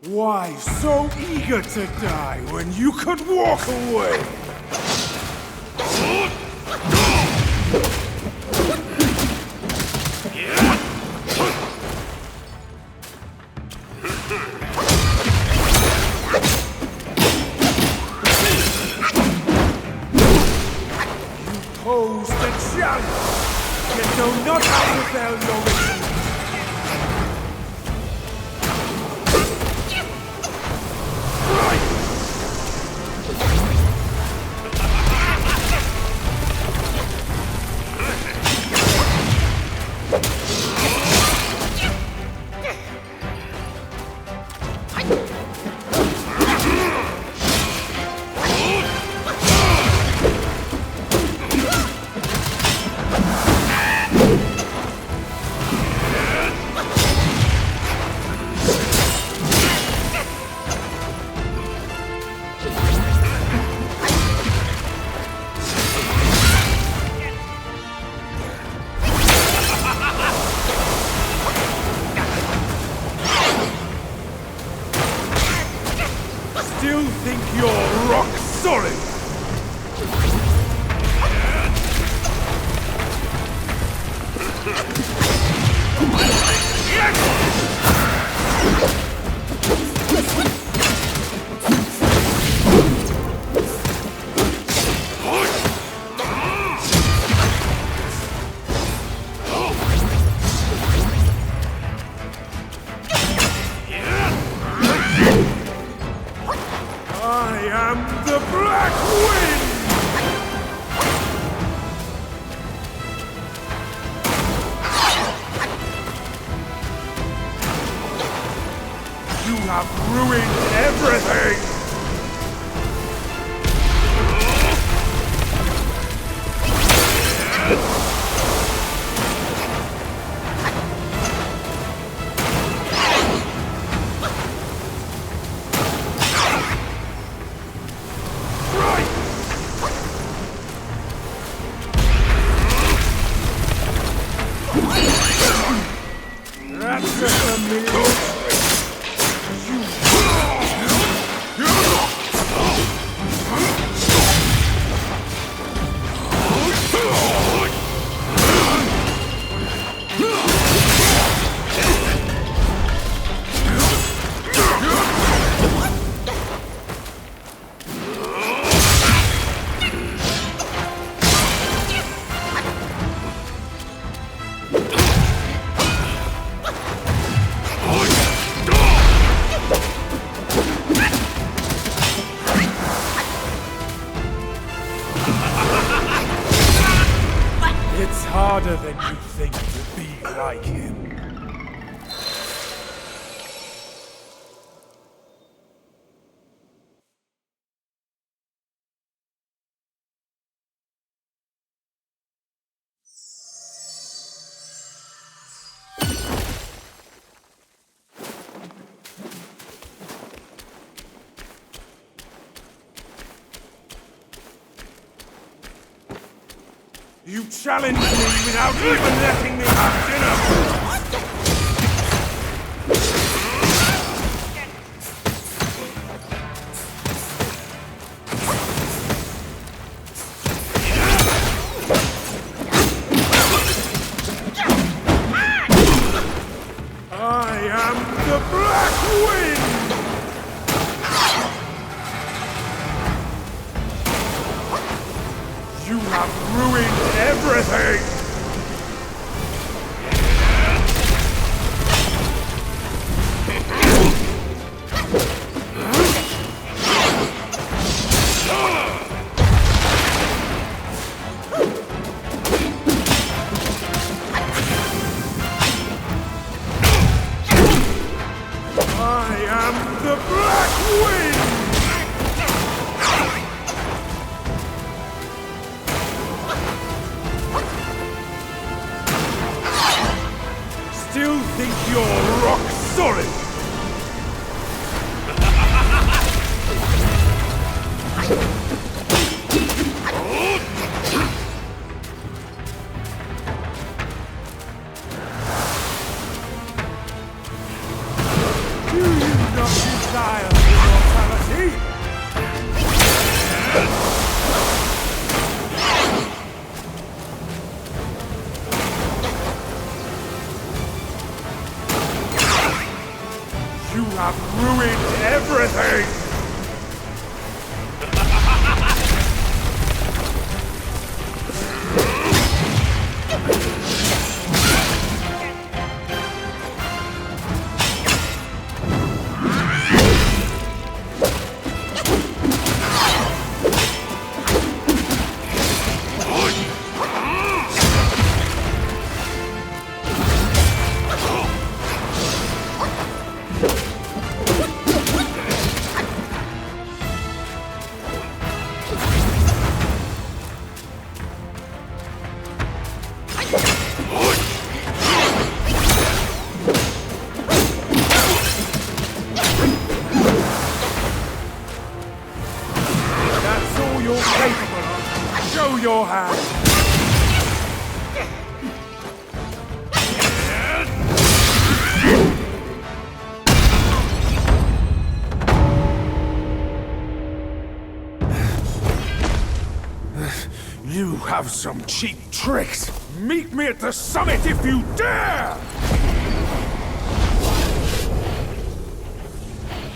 Why so eager to die when you could walk away? You posed a challenge, yet know not how to fail your retreat. Still think you're rock solid? I am the Black Wind! You have ruined everything! That's a familiar It's harder than you think to be like him. You challenged me without even letting me have dinner! I am the Black Wind! You have ruined everything! I am the Black Wind! Still think you're rock solid? Do you not ruined everything! Show your hand! You have some cheap tricks! Meet me at the summit if you dare!